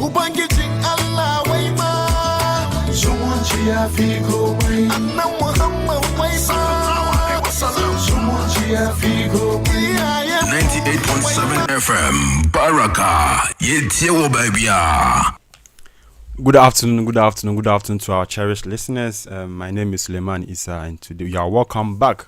Ubangijin Allah wai ma. Zumunci ya fi komai. Annan Muhammad wai ma. Zumunci ya fi komai. 98.7 FM Baraka Yetiewo Babia. Good afternoon to our cherished listeners. My name is Suleiman Issah, and today you are welcome back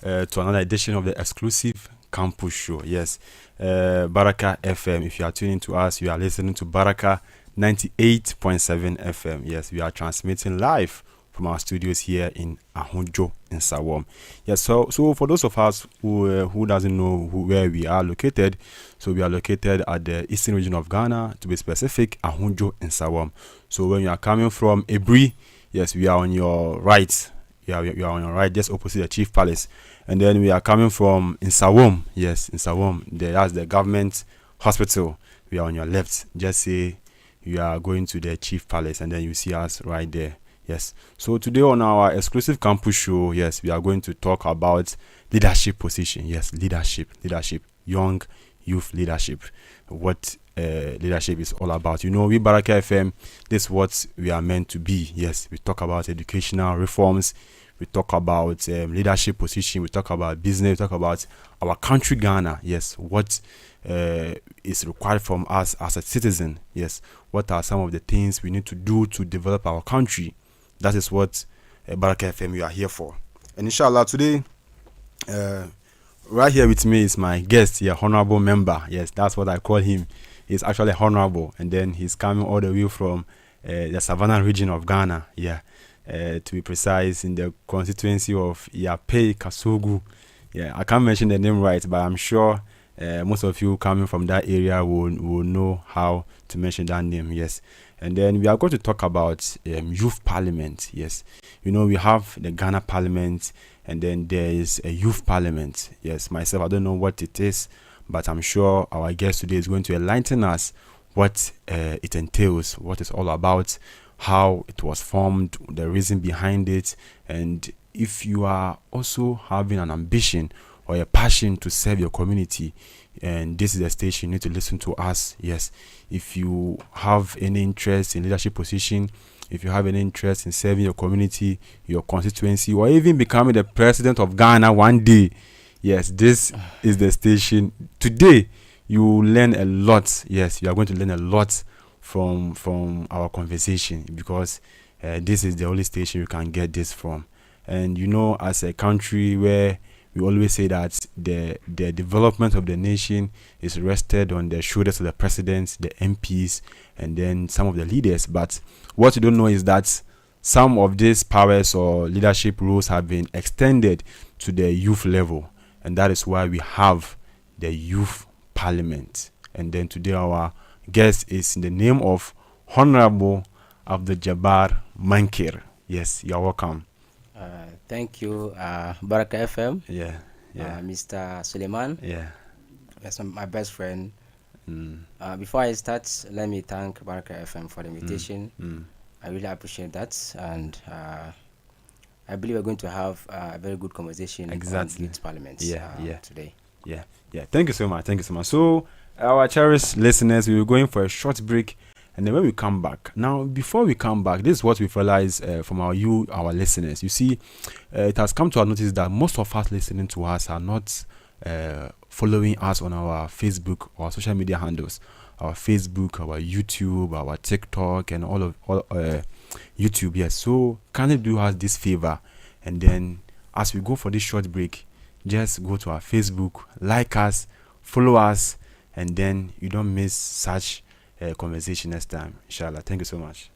to another edition of the exclusive campus show. Yes, Baraka FM. If you are tuning to us, you are listening to Baraka 98.7 FM. Yes, we are transmitting live from our studios here in Ahunjo in Sawam. Yes, so for those of us who doesn't know where we are located, so we are located at the eastern region of Ghana, to be specific, Ahunjo in Sawam. So when you are coming from Ebri, yes, we are on your right. Yeah, we are on your right, just opposite the Chief Palace. And then we are coming from in Sawam. Yes, in Sawam, that's the government hospital. We are on your left. Just say you are going to the Chief Palace, and then you see us right there. Yes. So today on our exclusive campus show, yes, we are going to talk about leadership position. Yes, leadership, young youth leadership. What leadership is all about. You know, we Baraka FM, this is what we are meant to be. Yes, we talk about educational reforms. We talk about leadership position. We talk about business. We talk about our country, Ghana. Yes, what is required from us as a citizen. Yes, what are some of the things we need to do to develop our country? That is what Baraka FM we are here for. And inshallah, today, right here with me is my guest here, honorable member. Yes, that's what I call him. He's actually honorable, and then he's coming all the way from the Savannah region of Ghana. Yeah, to be precise, in the constituency of Yape Kasogu. Yeah, I can't mention the name right, but I'm sure most of you coming from that area will know how to mention that name. Yes. And then we are going to talk about youth parliament. Yes, you know, we have the Ghana parliament, and then there is a youth parliament. Yes, myself, I don't know what it is, but I'm sure our guest today is going to enlighten us what it entails, what it's all about, how it was formed, the reason behind it, and if you are also having an ambition or a passion to serve your community, and this is the station, you need to listen to us. Yes, if you have any interest in leadership position, if you have any interest in serving your community, your constituency, or even becoming the president of Ghana one day, yes, this is the station. Today you will learn a lot. Yes, you are going to learn a lot from our conversation, because this is the only station you can get this from. And you know, as a country where we always say that the development of the nation is rested on the shoulders of the presidents, the MPs, and then some of the leaders. But what you don't know is that some of these powers or leadership roles have been extended to the youth level. And that is why we have the youth parliament. And then today our guest is in the name of Honorable Abdul Jabbar Mankir. Yes, you're welcome. Thank you, Baraka FM. Yeah. Mr. Suleiman. Yeah. That's my best friend. Before I start, let me thank Baraka FM for the invitation. I really appreciate that, and I believe we're going to have a very good conversation on youth parliament today. Yeah. Thank you so much. So, our cherished listeners, we were going for a short break. And then when we come back, now before we come back, this is what we've realized from our listeners. You see, it has come to our notice that most of us listening to us are not following us on our Facebook or social media handles. Our Facebook, our YouTube, our TikTok, and all YouTube. Yes, so kindly do us this favor, and then as we go for this short break, just go to our Facebook, like us, follow us, and then you don't miss such conversation next time, inshallah. Thank you so much.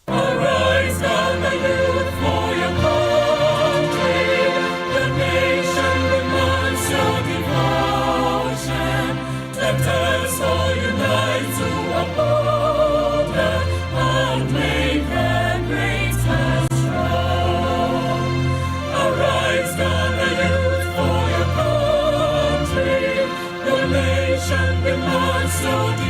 Arise, gather youth for your country. The nation demands your devotion. Let us all unite to uphold her and make her great and strong. Arise, gather youth for your country. The nation demands your devotion.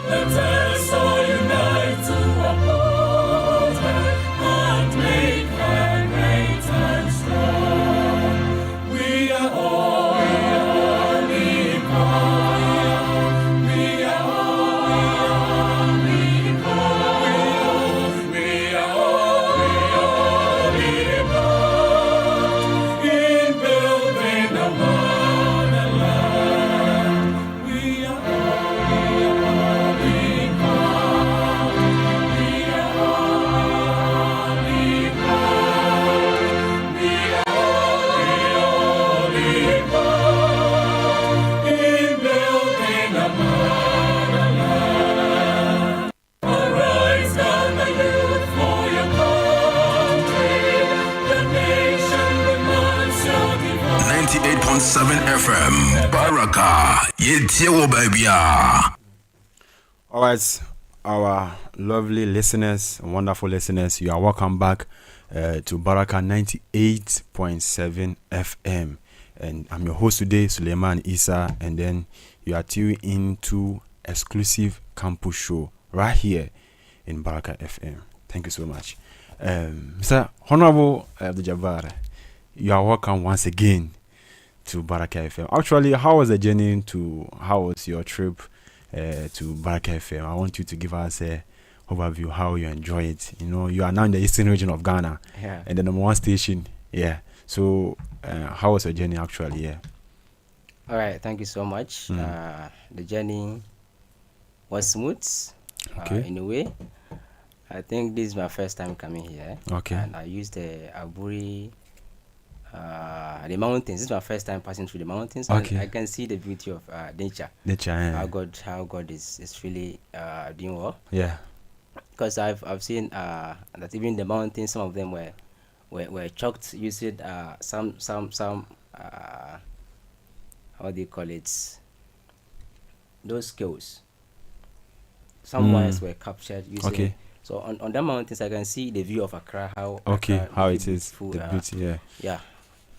Let us all unite to uphold FM. Baraka. Yetie wo babia. All right, our lovely listeners, wonderful listeners, you are welcome back to Baraka 98.7 FM. And I'm your host today, Suleiman Issah, and then you are tuned into exclusive campus show right here in Baraka FM. Thank you so much. Mr. Honorable Abdul-Jabbar, you are welcome once again to Baraka FM. Actually, how was the journey how was your trip to Baraka FM? I want you to give us a overview how you enjoy it. You know, you are now in the eastern region of Ghana, and the number one station. Yeah. So, how was your journey actually? Yeah. All right. Thank you so much. The journey was smooth. Okay. In a way, I think this is my first time coming here. Okay. And I used the Aburi, the mountains. This is my first time passing through the mountains. Okay. And I can see the beauty of nature. Nature. Yeah. How God is really doing well. Yeah. Because I've seen that even the mountains, some of them were chalked using some how do you call it? Those skills. Some wires were captured using. Okay. So on the mountains, I can see the view of Accra. How How it is. beautiful, The beauty. Yeah. Yeah.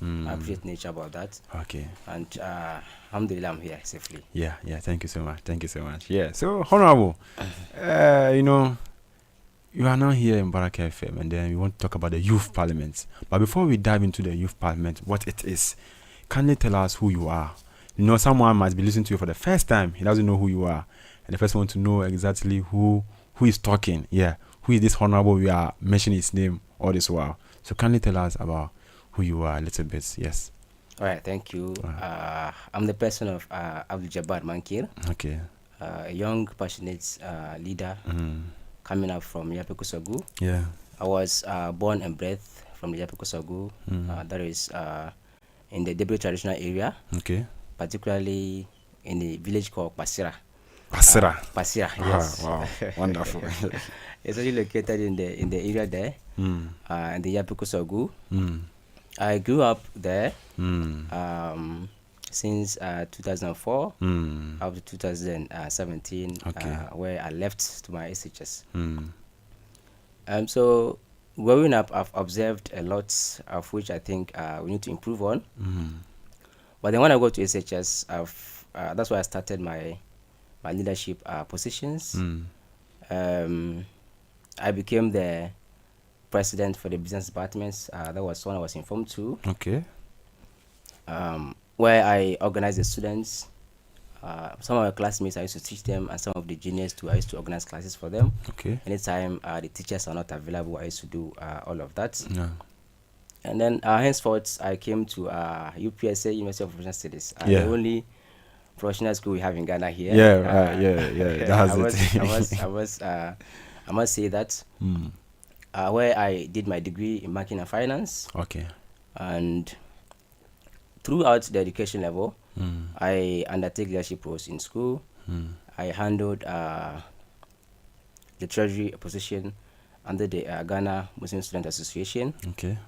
I appreciate nature about that. Okay. And alhamdulillah, I'm here safely. Yeah. Thank you so much. Yeah. So, Honorable, you know, you are now here in Baraka FM, and then we want to talk about the Youth Parliament. But before we dive into the Youth Parliament, what it is, can you tell us who you are? You know, someone might be listening to you for the first time. He doesn't know who you are, and the person wants to know exactly who is talking. Yeah, who is this Honorable? We are mentioning his name all this while. So, can you tell us about who you are a little bit? Yes. All right, thank you. I'm the person of Abdul-Jabbar Mankir, Okay. a young, passionate leader coming up from Yapekusagu. Yeah. I was born and bred from the Yapekusagu, that is in the Debra traditional area, Okay. particularly in the village called Pasira. Pasira. Pasira, yes. Wow. Wonderful. It's really located in the area there, in the Yapekusagu. I grew up there since 2004 up to 2017, Okay. where I left to my SHS. So growing up, I've observed a lot of which I think we need to improve on. But then when I go to SHS, that's why I started my leadership positions. I became the president for the business departments. That was one I was informed to. Okay. Where I organized the students. Some of my classmates, I used to teach them, and some of the juniors too, I used to organize classes for them. Okay. Anytime the teachers are not available, I used to do all of that. Yeah. And then henceforth, I came to UPSA, University of Professional Studies, Yeah. the only professional school we have in Ghana here. Yeah. Yeah. That's it. I must say that. Where I did my degree in banking and finance. Okay. And throughout the education level, I undertake leadership roles in school. I handled the treasury position under the Ghana Muslim Student Association. Okay.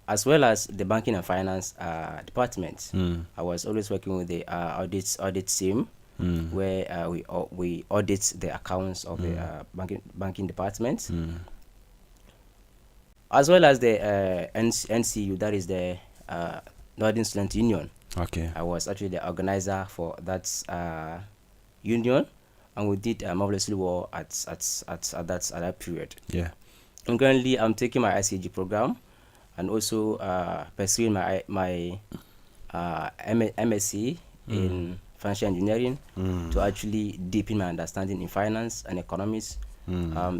As well as the banking and finance department. I was always working with the audit team, where we audit the accounts of the banking department. As well as the NCU, that is the Northern Student Union. Okay. I was actually the organizer for that union, and we did marvelously well at that period. Yeah. And currently, I'm taking my ICG program, and also pursuing my MSc in financial engineering to actually deepen my understanding in finance and economics,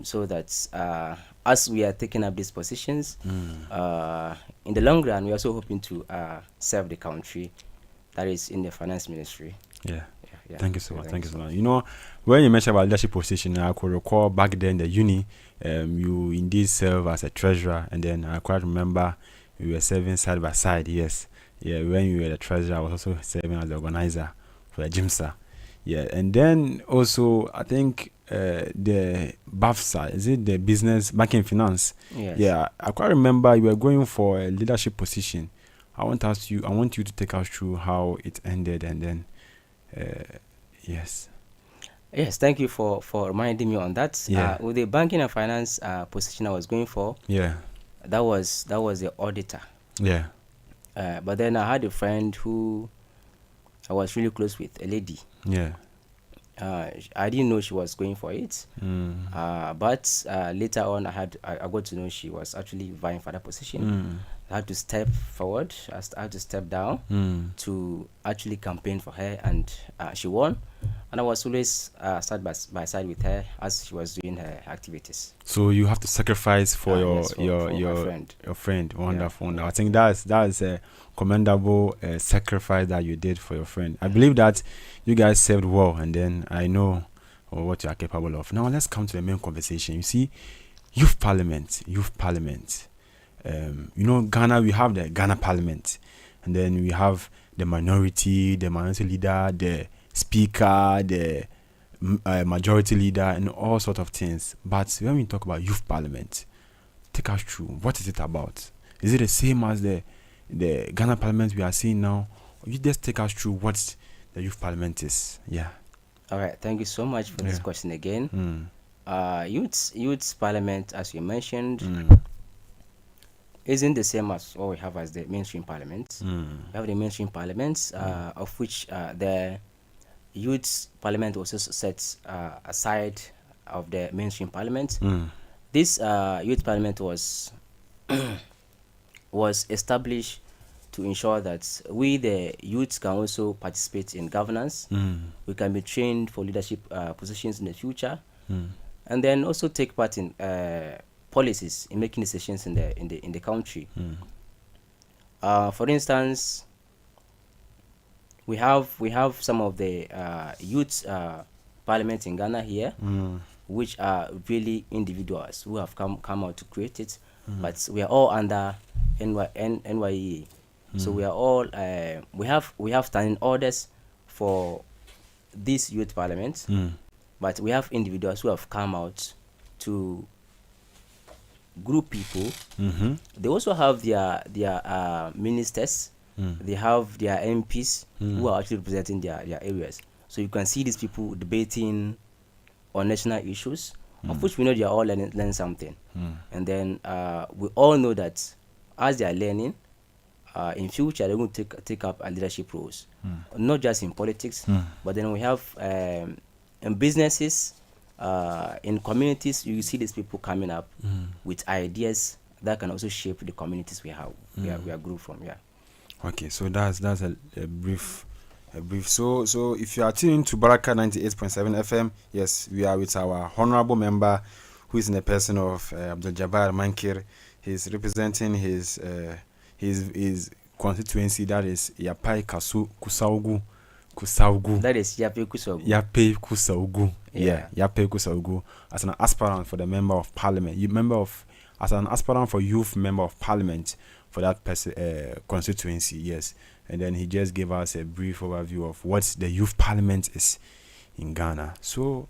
so that as we are taking up these positions, in the long run, we're also hoping to serve the country, that is in the finance ministry. Yeah. Yeah. Thank you so much. Thank you so much. You know, when you mentioned about leadership position, I could recall back then in the uni, you indeed serve as a treasurer, and then I quite remember we were serving side by side. Yes. Yeah. When you were the treasurer, I was also serving as the organizer for the GIMSA. Yeah. And then also, I think the BAFSA, is it the business banking finance? Yes. Yeah. I quite remember you were going for a leadership position. I want you to take us through how it ended, and then yes. Yes, thank you for reminding me on that. Yeah. With the banking and finance position I was going for, Yeah. that was the auditor. Yeah. But then I had a friend who I was really close with, a lady. Yeah. I didn't know she was going for it. Mm. But later on, I got to know she was actually vying for that position. I had to step forward. I had to step down to actually campaign for her, and she won. And I was always side by side with her as she was doing her activities. So you have to sacrifice for Yes, for my your friend. your friend. Wonderful. Yeah. I think that's a commendable sacrifice that you did for your friend. I believe that you guys served well, and then I know what you are capable of. Now let's come to the main conversation. You see, youth parliament. Ghana, we have the Ghana Parliament, and then we have the minority leader, the speaker, the majority leader, and all sorts of things. But when we talk about youth parliament, take us through. What is it about? Is it the same as the Ghana Parliament we are seeing now? Or you just take us through what the youth parliament is? Yeah. All right. Thank you so much for this question again. Youth parliament, as you mentioned, isn't the same as what we have as the mainstream parliament. We have the mainstream parliaments, of which the youth parliament was also set aside of the mainstream parliament. This youth parliament was was established to ensure that we, the youth, can also participate in governance. We can be trained for leadership positions in the future, and then also take part in policies in making decisions in the country. For instance, we have some of the youth parliament in Ghana here, which are really individuals who have come out to create it, but we are all under NYE. So we are all we have standing orders for this youth parliament, but we have individuals who have come out to group people. They also have their ministers. They have their MPs who are actually representing their areas. So you can see these people debating on national issues, of which we know they are all learning something. And then we all know that as they are learning, in future they're going to take up leadership roles, not just in politics, but then we have in businesses, in communities. You see these people coming up with ideas that can also shape the communities we have. We are grew from. Yeah. Okay, so that's a brief. So if you are tuned to Baraka 98.7 FM, yes, we are with our honorable member, who is in the person of Abdul Jabbar Mankir. He's representing his constituency, that is Yapai Kusaugu. That is Yape Kusaugu. Yape Kusaugu. Yeah. Yape Kusaugu. As an aspirant for the member of parliament, as an aspirant for youth member of parliament for that constituency, yes. And then he just gave us a brief overview of what the youth parliament is in Ghana. So,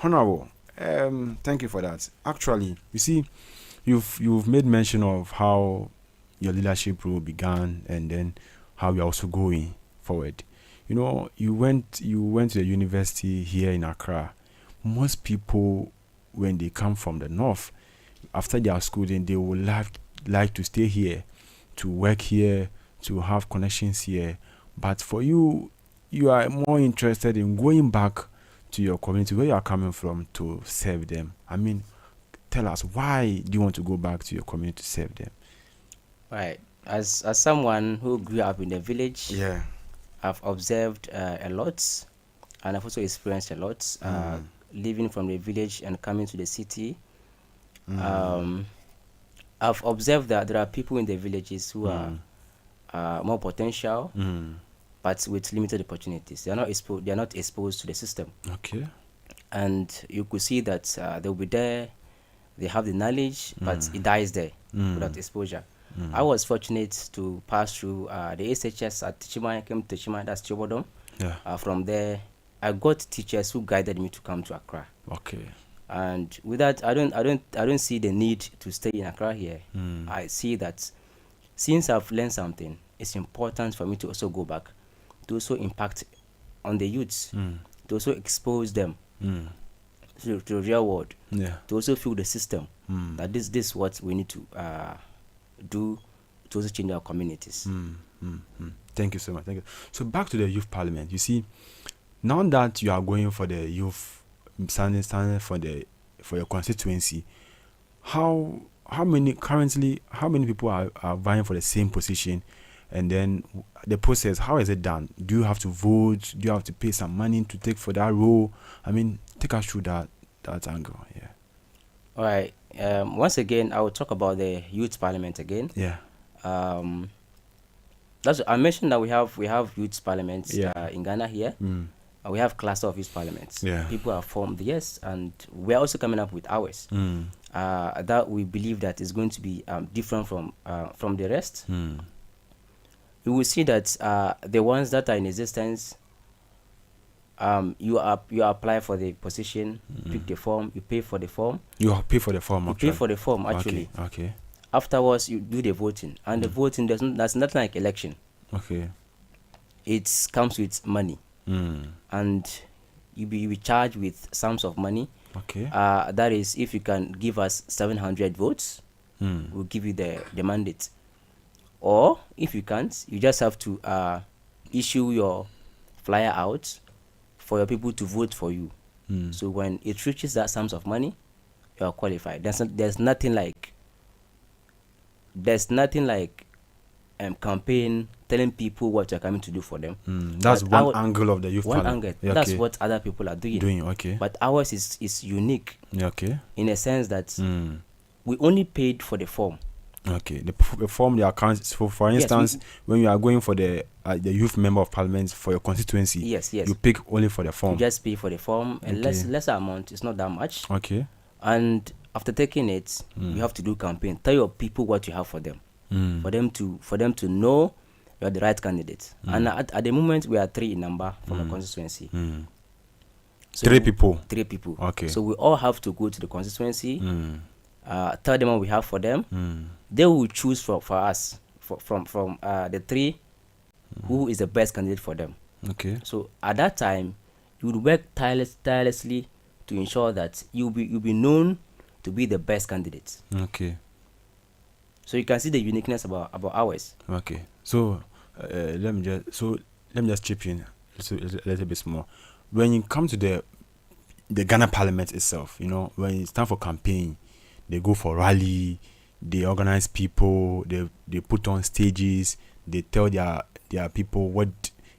honorable, thank you for that. Actually, you see, you've made mention of how your leadership role began, and then how you're also going forward. You went to the university here in Accra. Most people, when they come from the north, after their schooling, they would like to stay here, to work here, to have connections here. But for you, you are more interested in going back to your community where you are coming from to serve them. I mean, tell us, why do you want to go back to your community to serve them? Right. As someone who grew up in the village, Yeah. I've observed a lot, and I've also experienced a lot. Living from the village and coming to the city, I've observed that there are people in the villages who are more potential, but with limited opportunities. They are not exposed to the system. Okay. And you could see that they'll be there. They have the knowledge, but it dies there without exposure. I was fortunate to pass through the SHS at Chima. I came to Chima, that's Chobodom. Yeah. From there, I got teachers who guided me to come to Accra. Okay. And with that, I don't see the need to stay in Accra here. I see that since I've learned something, it's important for me to also go back to also impact on the youths, to also expose them to the real world, to also feel the system that this is what we need to do to also change our communities. Thank you so much. Thank you. So back to the youth parliament. You see, now that you are going for the youth standing for your constituency, how many people are vying for the same position, and then the process, how is it done? Do you have to vote? Do you have to pay some money to take for that role? I mean, take us through that angle. Yeah. All right. Once again, I will talk about the youth parliament again. Yeah. That's I mentioned that we have youth parliaments in Ghana here. We have cluster of youth parliaments. Yeah. People are formed, yes, and we're also coming up with ours. That we believe that is going to be different from the rest. You will see that the ones that are in existence, you apply for the position, pick the form, you pay for the form. You pay for the form. Pay for the form actually. Okay. Afterwards, you do the voting, and the voting that's not like election. Okay. It comes with money, and you be charged with sums of money. Okay. That is, if you can give us 700 votes, we'll give you the mandate. Or if you can't, you just have to issue your flyer out for your people to vote for you. So when it reaches that sums of money, you are qualified. There's nothing like campaign telling people what you're coming to do for them. That's one angle of the youth parliament. Angle. Yeah, that's what other people are doing. Okay. But ours is unique. Okay. In a sense that we only paid for the form. Okay. The form, the accounts. For instance, when you are going for the youth member of parliament for your constituency, yes, you pick only for the form. You just pay for the form, and lesser amount. It's not that much. Okay. And after taking it, you have to do campaign. Tell your people what you have for them, for them to know you are the right candidate. And at the moment, we are 3 in number from the constituency. So 3 people. 3 people. Okay. So we all have to go to the constituency. Tell them what we have for them. They will choose for us from the 3 who is the best candidate for them. Okay. So at that time, you would work tirelessly to ensure that you'll be known to be the best candidate. Okay. So you can see the uniqueness about ours. Okay. So let me just chip in a little bit more. When you come to the Ghana Parliament itself, when it's time for campaign, they go for rally, they organize people, they put on stages, they tell their people what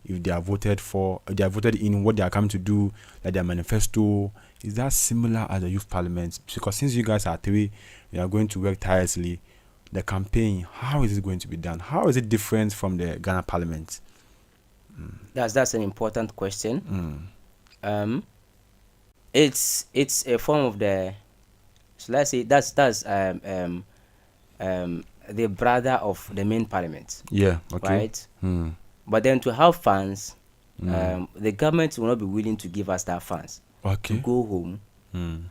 if they are voted for, they are voted in, what they are coming to do, like their manifesto. Is that similar as the youth parliament? Because since you guys are 3, you are going to work tirelessly. The campaign, how is it going to be done? How is it different from the Ghana Parliament? That's an important question. It's a form of the. So let's say that's the brother of the main parliament. Yeah. Okay. Right. But then to have funds, the government will not be willing to give us that funds. Okay. To go home,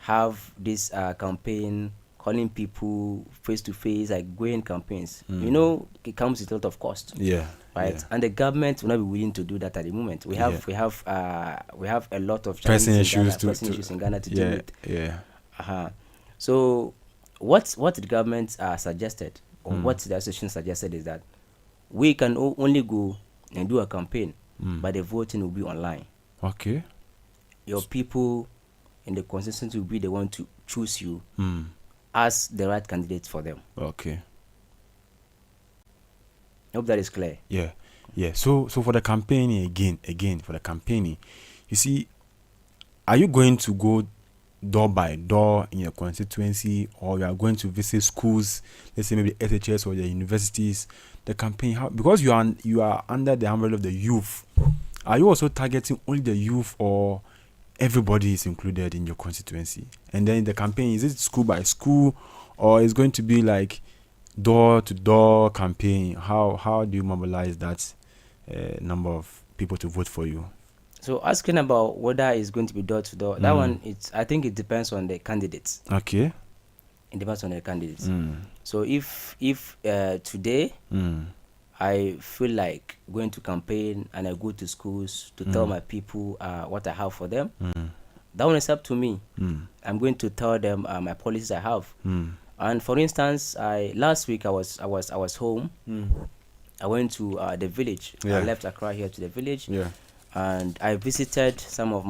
have this campaign, calling people face to face, like going campaigns. It comes with a lot of cost. Yeah. Right. Yeah. And the government will not be willing to do that at the moment. We have a lot of pressing issues issues in Ghana to deal with. Yeah. So what the government suggested, or what the association suggested, is that we can only go and do a campaign, but the voting will be online. Okay. Your people in the constituency will be the one to choose you as the right candidate for them. Okay. I hope that is clear. Yeah. So for the campaigning again for the campaigning, you see, are you going to go door by door in your constituency, or you are going to visit schools, let's say maybe SHS or the universities? The campaign, because you are under the umbrella of the youth, are you also targeting only the youth, or everybody is included in your constituency? And then the campaign, is it school by school, or is going to be like door to door campaign? How do you mobilize that number of people to vote for you? So asking about whether it's going to be door to door, that one, I think it depends on the candidates. Okay. It depends on the candidates. So if today I feel like going to campaign and I go to schools to tell my people what I have for them. That one is up to me. I'm going to tell them my policies I have. And for instance, last week I was home. I went to the village. Yeah. I left Accra here to the village. Yeah. And I visited some of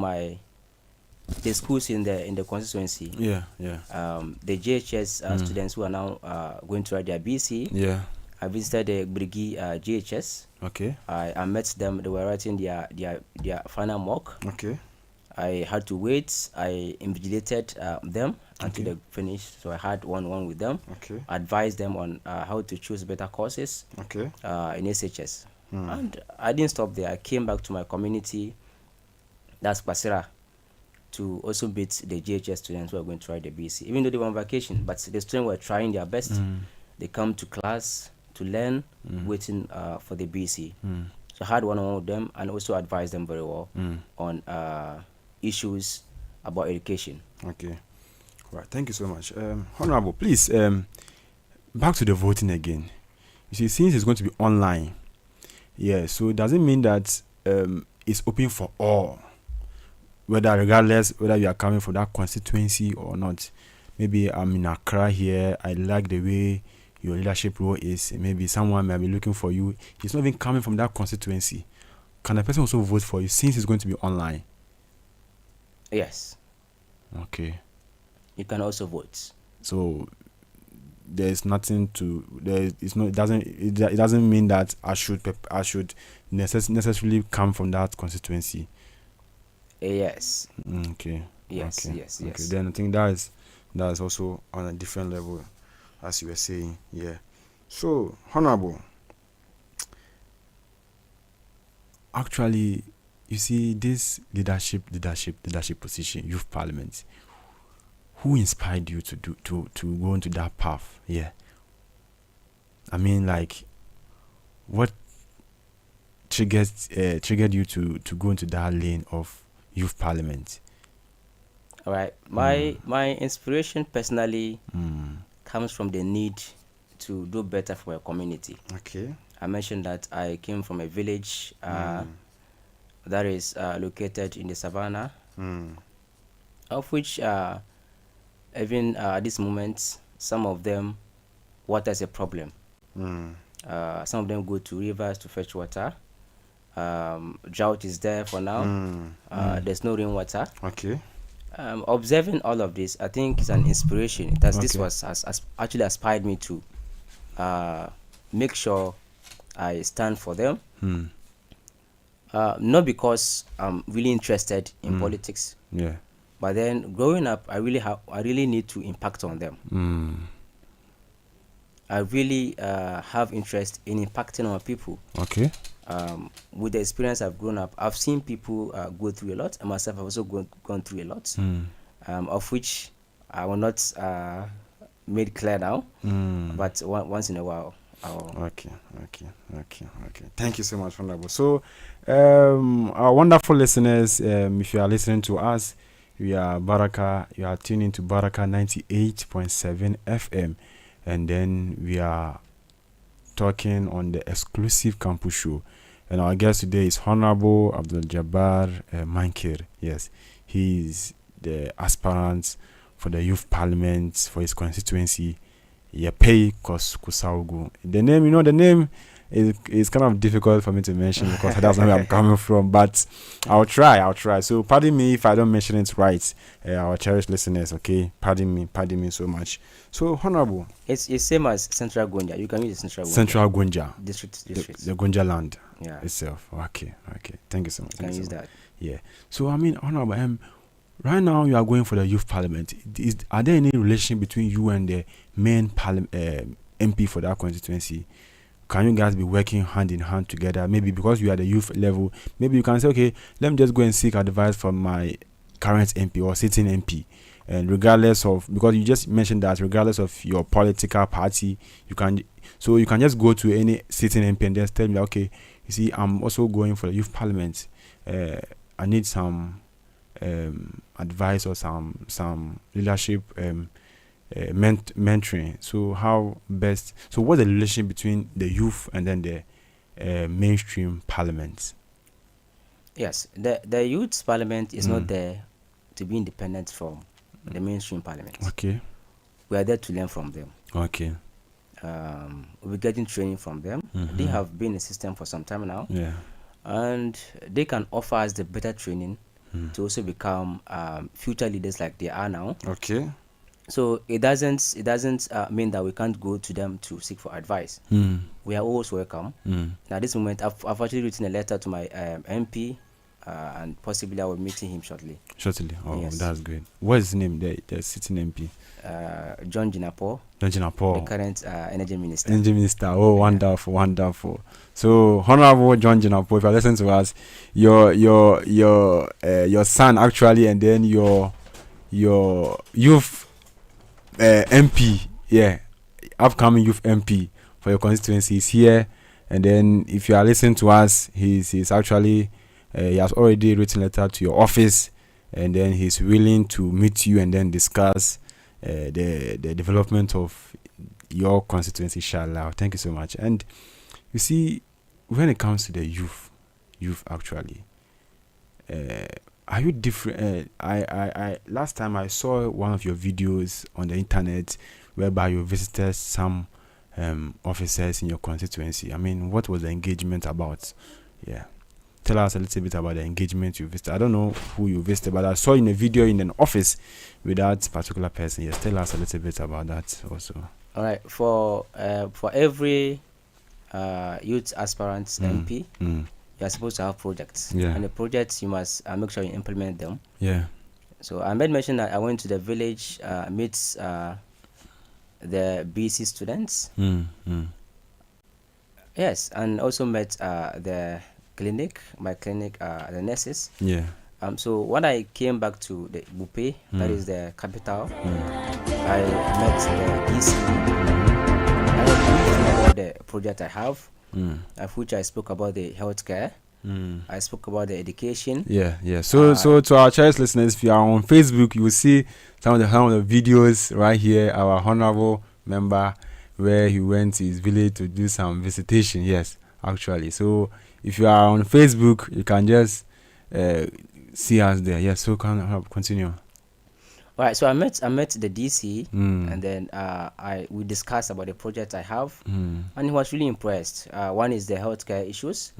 the schools in the constituency. Yeah. The JHS students who are now going to write their BC. Yeah. I visited the Brigi JHS. Okay. I met them. They were writing their final mock. Okay. I had to wait. I invigilated them until Okay. they finished. So I had one with them. Okay. Advised them on how to choose better courses Okay. in SHS. And I didn't stop there. I came back to my community, that's Basira, to also meet the JHS students who are going to try the BC. Even though they were on vacation, but the students were trying their best. They come to class to learn, waiting for the BC. So I had one-on-one with them and also advised them very well on issues about education. Okay. Right. Thank you so much. Honorable, please, back to the voting again. You see, since it's going to be online, yeah, so does it mean that it's open for all, regardless whether you are coming from that constituency or not? Maybe I'm in Accra here, I like the way your leadership role is, maybe someone may be looking for you, he's not even coming from that constituency. Can the person also vote for you since it's going to be online? Yes. Okay. You can also vote. So there's nothing to it doesn't mean that I should necessarily come from that constituency. Yes. Okay. Yes. Okay. Yes. Okay. Then I think that's also on a different level, as you were saying. Yeah. So, Honorable, actually, you see this leadership position, youth parliament. Who inspired you to go into that path? Yeah. I mean, like, what triggered you to go into that lane of youth parliament? All right. My inspiration personally comes from the need to do better for a community. Okay. I mentioned that I came from a village that is located in the savannah, of which even at this moment, some of them, water is a problem. Some of them go to rivers to fetch water. Drought is there for now. There's no rainwater. Okay. Observing all of this, I think it's an inspiration. This Okay. has actually inspired me to make sure I stand for them. Not because I'm really interested in politics, Yeah. but then growing up, I really need to impact on them. I really have interest in impacting on people. Okay. With the experience I've grown up, I've seen people go through a lot, and myself I've also gone through a lot, of which I will not made clear now, but once in a while. Okay. Thank you so much, Honorable. So, our wonderful listeners, if you are listening to us, you are tuning to Baraka 98.7 FM, and then we are talking on the exclusive campus show. And our guest today is Honorable Abdul Jabbar Mankir. Yes, he is the aspirant for the youth parliament for his constituency, Yapei Kusaugu. The name is kind of difficult for me to mention because that's not where I'm coming from, but I'll try. So pardon me if I don't mention it right, our cherished listeners, okay? Pardon me so much. So, Honorable. It's same as Central Gonja. You can use Central Gonja. District. The Gonja land itself. Okay. Thank you so much. You can use that. Yeah. So, I mean, Honorable, right now you are going for the youth parliament. Are there any relation between you and the main MP for that constituency? Can you guys be working hand in hand together? Maybe because you are the youth level, maybe you can say, okay, let me just go and seek advice from my current MP or sitting MP. And regardless of, because you just mentioned that regardless of your political party, you can just go to any sitting MP and just tell me, okay, you see, I'm also going for the youth parliament. I need some advice or some leadership mentoring. So what's the relation between the youth and then the mainstream parliament? Yes, the youth parliament is not there to be independent from the mainstream parliament. Okay. We are there to learn from them. Okay. We're getting training from them. They have been in the system for some time now. Yeah. And they can offer us the better training to also become future leaders like they are now. Okay. So it doesn't mean that we can't go to them to seek for advice. We are always welcome. Now at this moment, I've actually written a letter to my MP, and possibly I will be meeting him shortly. Oh, Yes. that's great. What is his name? The sitting MP. John Jinapo, Don't you know, the Paul? current energy minister. Energy Minister. Oh, wonderful, wonderful. So, Honorable John Jinapo, if you listen to us, your son actually, and then your youth MP, upcoming youth MP for your constituency is here. And then, if you are listening to us, he's actually he has already written a letter to your office, and then he's willing to meet you and then discuss the development of your constituency, inshallah. Thank you so much. And you see, when it comes to the youth actually, are you different? I last time I saw one of your videos on the internet whereby you visited some officers in your constituency. I mean, what was the engagement about? Yeah. Tell us a little bit about the engagement you visited. I don't know who you visited, but I saw in a video in an office with that particular person. Yes, tell us a little bit about that also. All right, for every youth aspirant MP, you are supposed to have projects. Yeah. And the projects, you must make sure you implement them. Yeah. So I made mention that I went to the village, meet the BC students. Yes, and also met my clinic, the nurses. Yeah. So when I came back to the Bupe, that is the capital, I met the DC. I briefed about the project I have, of which I spoke about the healthcare. I spoke about the education. Yeah. So to our cherished listeners, if you are on Facebook, you will see some of the videos right here. Our honorable member, where he went to his village to do some visitation. Yes, actually. So if you are on Facebook, you can just see us there. Yes. So continue. All right. So I met the DC, and then we discussed about the project I have, and he was really impressed. One is the healthcare issues.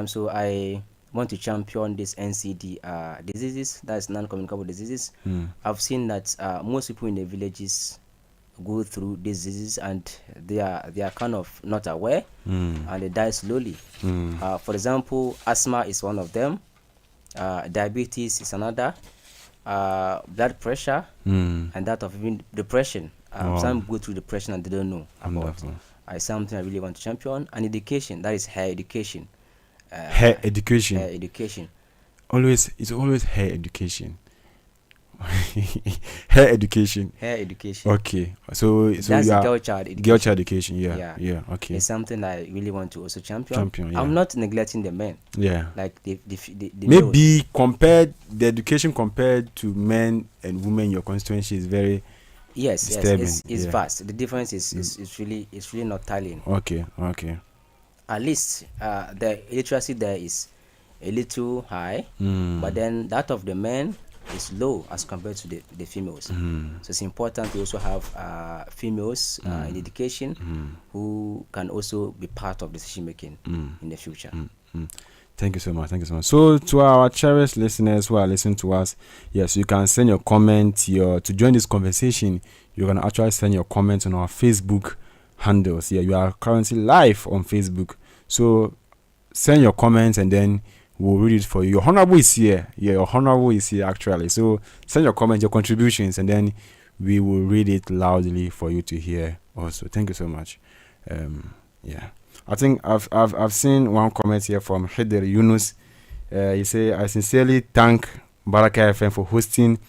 So I want to champion this NCD diseases, that's non-communicable diseases. I've seen that most people in the villages go through these diseases and they are kind of not aware, and they die slowly. For example, asthma is one of them. Diabetes is another. Blood pressure, and that of even depression. Some go through depression and they don't know about it. Something I really want to champion. And education, that is hair education. Hair education. Hair education. It's always hair education. Hair education. Hair education. Okay. So that's you are girl child education. Girl child education. Yeah. Okay. It's something I really want to also champion. Yeah. I'm not neglecting the men. Yeah. Like the maybe the education compared to men and women in your constituency is very disturbing. It's vast. The difference is really not tallying. Okay. At least the literacy there is a little high, but then that of the men is low as compared to the females. So it's important to also have females in education who can also be part of decision making in the future. Thank you so much. So to our cherished listeners who are listening to us, yes, you can send your comment to join this conversation. You can actually send your comments on our Facebook handles. Yeah, you are currently live on Facebook. So send your comments and then we'll read it for you. Your honorable is here. Yeah, your honorable is here actually. So send your comments, your contributions, and then we will read it loudly for you to hear also. Thank you so much. I think I've seen one comment here from Hider Yunus. He say, I sincerely thank Baraka FM for hosting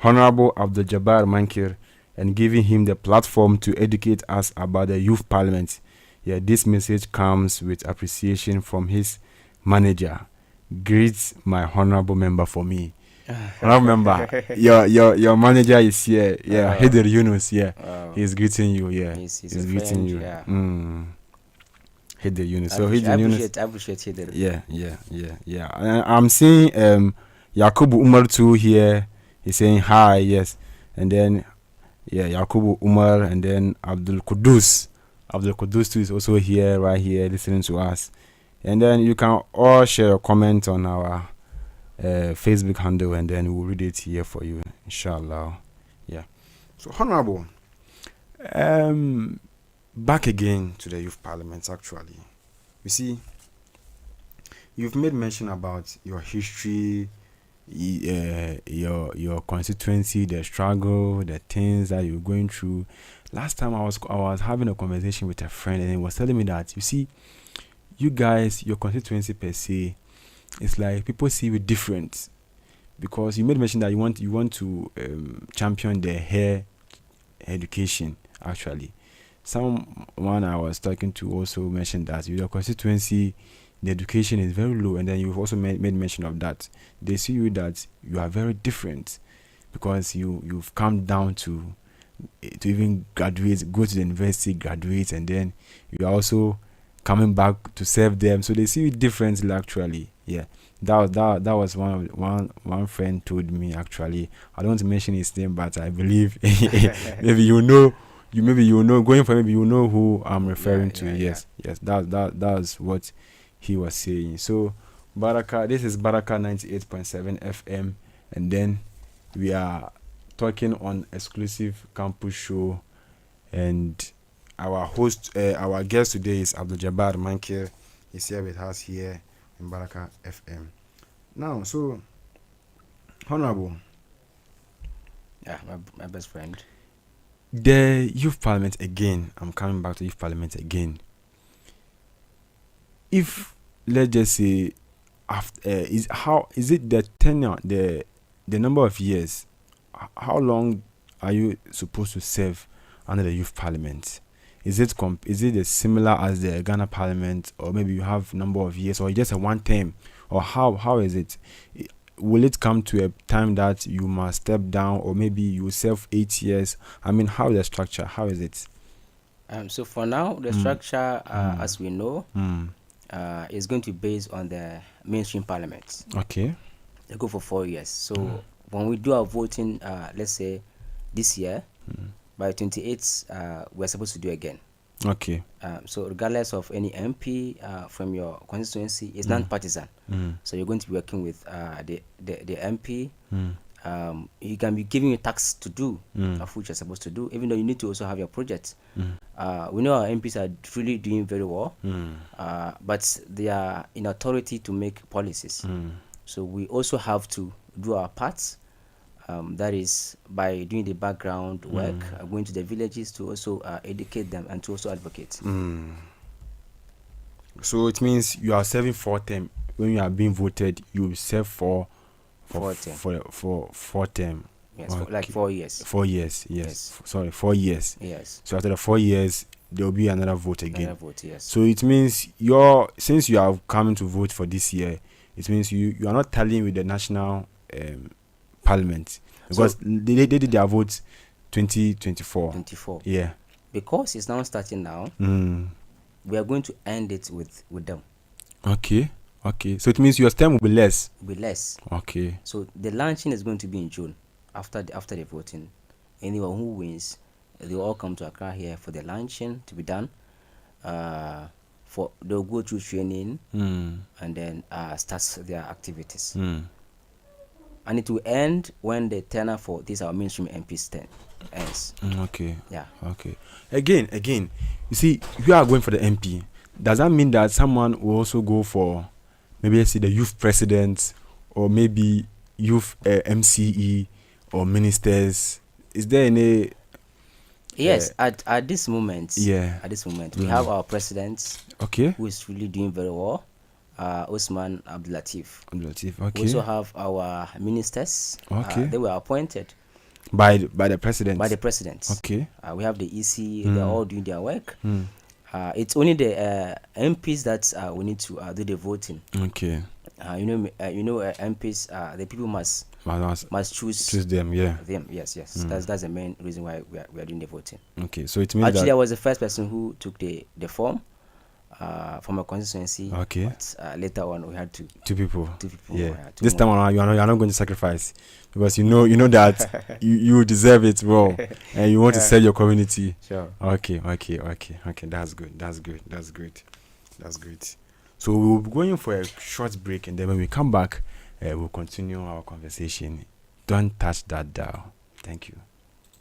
Honorable Abdul Jabbar Mankir and giving him the platform to educate us about the youth parliament. Yeah, this message comes with appreciation from his manager. Greets my honorable member for me. Honorable member, your manager is here. Yeah, Hider Yunus. Yeah, he's greeting you. Yeah, he's greeting friend, you. yeah. Hit the unit. I So hit the unit. I appreciate hit the. Yeah. And I'm seeing Yakubu Umar too here. He's saying hi, yes. And then Yakubu Umar, and then Abdul Kudus. Abdul Kudus too is also here, right here, listening to us. And then you can all share a comment on our Facebook handle, and then we'll read it here for you, inshallah. Yeah. So, Honorable, back again to the youth parliament. Actually, you see, you've made mention about your history, your constituency, the struggle, the things that you're going through. Last time I was having a conversation with a friend, and he was telling me that, you see, you guys, your constituency per se, it's like people see you different, because you made mention that you want to champion the hair education. Actually, someone I was talking to also mentioned that your constituency, the education is very low, and then you've also made mention of that. They see you that you are very different, because you've come down to even graduate, go to the university, graduate, and then you are also coming back to serve them. So they see you differently. Actually, yeah, that was one friend told me. Actually, I don't want to mention his name, but I believe maybe you know going for, maybe you know who I'm referring to. Yes, that's what he was saying. So Baraka, this is Baraka 98.7 FM, and then we are talking on exclusive campus show, and our host, our guest today is Abdul Jabbar Mankir. He's here with us here in Baraka FM. Now, so Honorable, my best friend, the youth parliament again. I'm coming back to youth parliament again. If, let's just say, after is it the tenure, the number of years? How long are you supposed to serve under the youth parliament? Is it similar as the Ghana parliament, or maybe you have number of years, or just a one term, or how is it? Will it come to a time that you must step down, or maybe you serve 8 years? I mean, how is the structure? How is it? So for now, the structure, as we know, is going to be based on the mainstream parliament. Okay. They go for 4 years. So when we do our voting, let's say this year, by 28th, we're supposed to do again. Okay. So regardless of any MP from your constituency, it's non-partisan. So you're going to be working with the MP. You can be giving you tasks to do, of which you're supposed to do, even though you need to also have your project. We know our MPs are really doing very well, but they are in authority to make policies. So we also have to do our parts. That is by doing the background work, going to the villages to also educate them and to also advocate. So it means you are serving 4 term. When you are being voted, you will serve for 4 term. Yes, okay. Like 4 years. 4 years, yes. Sorry, 4 years. Yes. So after the 4 years, there will be another vote again. Another vote, yes. So it means since you are coming to vote for this year, it means you are not tallying with the national parliament, because so, they did their vote 2024. 24. Yeah. Because it's now starting now, we are going to end it with them. Okay. So it means your term will be less. Okay. So the launching is going to be in June, after the voting. Anyone who wins, they will all come to Accra here for the launching to be done. They'll go through training and then start their activities. And it will end when the tenure for this our mainstream MPs ends. Okay. Yeah. Okay. Again, you see, if you are going for the MP, does that mean that someone will also go for, maybe let's say, the youth president, or maybe youth MCE or ministers? Is there any? Yes, at this moment. Yeah. At this moment, we have our president. Okay. Who is really doing very well. Usman Abdulatif. Okay. We also have our ministers. Okay. They were appointed by the president. By the president. Okay. We have the Issah. They're all doing their work. It's only the MPs that we need to do the voting. Okay. MPs. The people must choose them. Yeah. Them. Yes. That's the main reason why we are doing the voting. Okay. So it means actually I was the first person who took the form. from a constituency. Okay. But later on, we had two people. Yeah. Two This time more. around, you are not going to sacrifice because you know that you deserve it, bro, and you want to serve your community. Sure. Okay. That's good. So we'll be going for a short break, and then when we come back, we'll continue our conversation. Don't touch that dial. Thank you.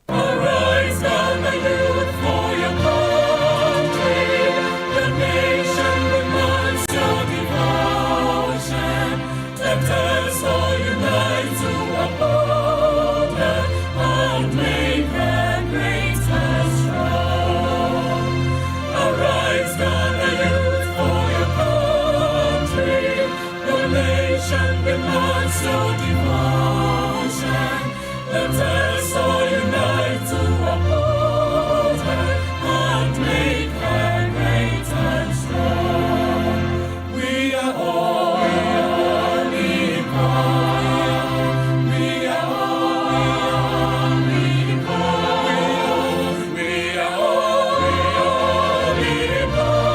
Arise, stand the youth for your country. The nation demands your devotion. Let us all unite to uphold her and make her great and strong. Arise, stand the youth for your country. The nation demands your devotion. Let us all unite to uphold her and make her great and strong. We are all equal. We are all equal. We are all equal.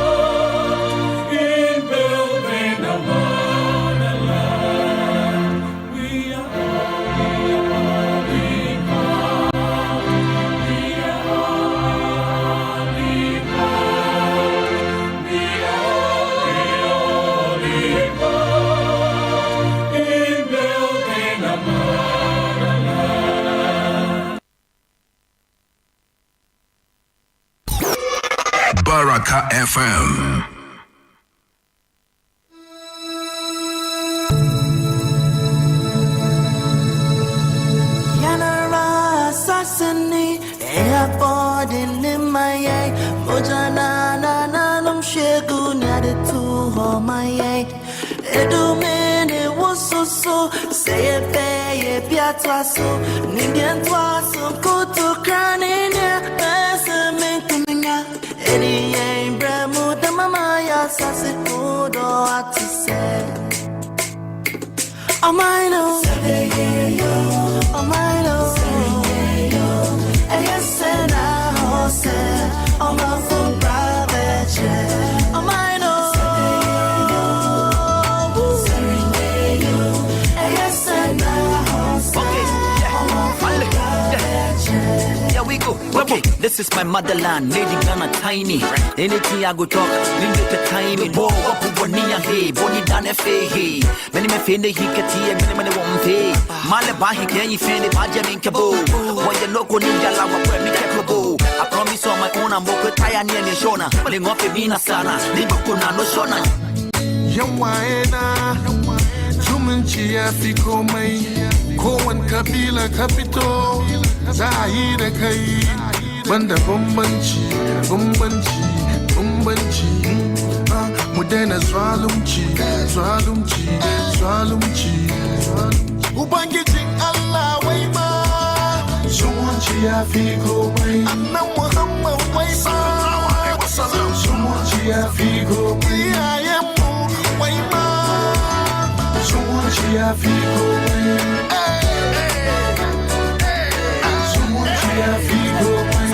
In building a motherland. We are all equal. We are all equal. We are all equal. In building a motherland. Baraka FM. Yanara Sassani, airport in Limaye, Mojana Nanum Shegu, Nada to Homaye, Edumene was so, say a pay, a piatwaso, Nindian twaso, go to Cranina, Pessamina, Eddie, Bramo, the Mamaya, Sassi, Udo, what to say. Oh my no, oh my no, yes and I say, oh my full private, oh my no, yes and I say, oh my full private. Here we go. Okay, this is my motherland, Lady Ghana tiny. Anything I go talk, leave it to tiny. Bo, up with Bonia, hey, Bonnie Dana Fay, hey. Many me fend the hikati and many won't pay. Malabahi, can you fend the Bajamin Cabo? When you look on Ninja Lava, where me Cabo. I promise on my own, I'm walking Taya near the Shona. Ling off the Vina Sana, Libukuna, no Shona. Yawaena zumunci ya fi komai kowane kabila ka fito za a yi da kai banda bambanci mu daina zalunci ubangijin Allah wai ma zumunci ya fi komai annan Muhammad wai ma zumunci ya fi komai iyayenmu wai ma zumunci ya fi komai zumunci ya fi komai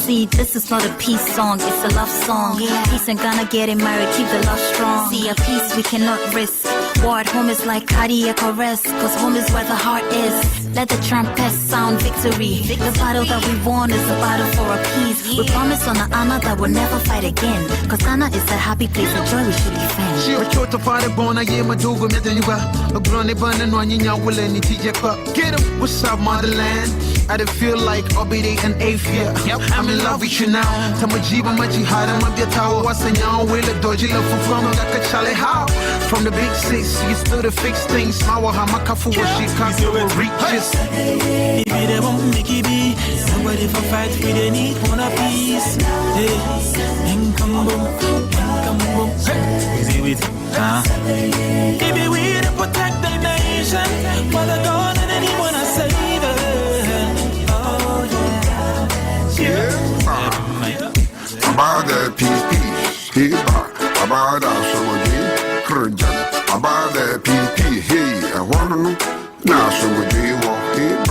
See, this is not a peace song, it's a love song. Peace and Ghana getting married, keep the love strong. See, a peace we cannot risk. War at home is like cardiac arrest, cause home is where the heart is. Let the trumpets sound victory. The battle that we won is a battle for a peace. We promise on the honor that we'll never fight again, cause Ghana is a happy place of joy we should defend. She was short of fire born, I am a dog with the Yuga. A granny bun and one in your will and TJ Cup. Get him, what's up, motherland? I don't feel like Obede and Afia. I'm in love with you now. Tamajiba Majihada, Mabiatawa, was a young will a dodgy love from like a Charlie How. From the big six, you still to fix things. Mawa Hamakafu, she can't do it, reaches. If they won't make it be, somebody for fight, we they need one a piece. Hey, and come boom. Is it with Maybe we to protect the nation, but I don't need anyone to save it. Oh yeah. peace. Hey, about that, so Kurjan, about that PP. Hey, I want to know. Now, so we do walk here.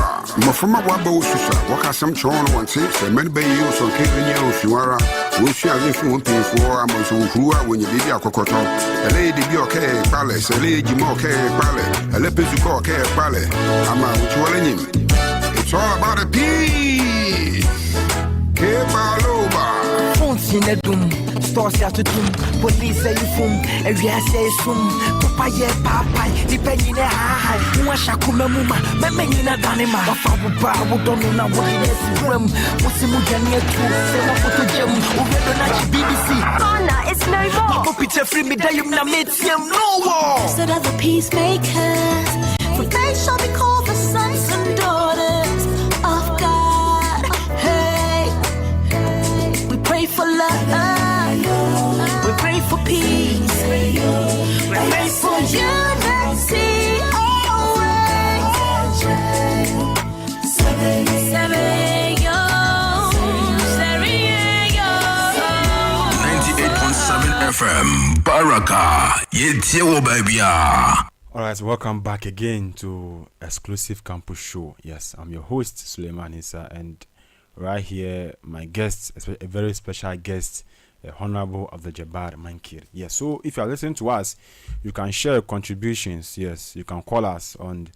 From a wabo, what has some chon one six, and many bay you so keeping you if you are. We'll share this one thing for a month who are when you did your cocoto. A lady be okay, palace, a lady more okay, palace, a lepis call care palace. I'm out with you. It's all about a peace. Kebaloba. Phones in a doom, stores out to doom, police say you foom, and we say soon. Papa, yeah, papa, depending on how Shakuma Muma, Mamma Danima, Fabuba, who don't know what it is. What's the Mujania to send up to Jim, who read on BBC. Ghana, it's no more. Papa Peter Free me, Dayum Namitium, no war. Instead of the peacemakers, for they shall be called the sons and daughters of God. Hey, we pray for love, we pray for peace, we pray for unity. FM Baraka Yetiewo baby. Alright, welcome back again to Exclusive Campus Show. Yes, I'm your host Suleiman Issah, and right here my guest, a very special guest, Honorable of the Jabbar Mankir. Yes, so if you are listening to us, you can share your contributions. Yes, you can call us on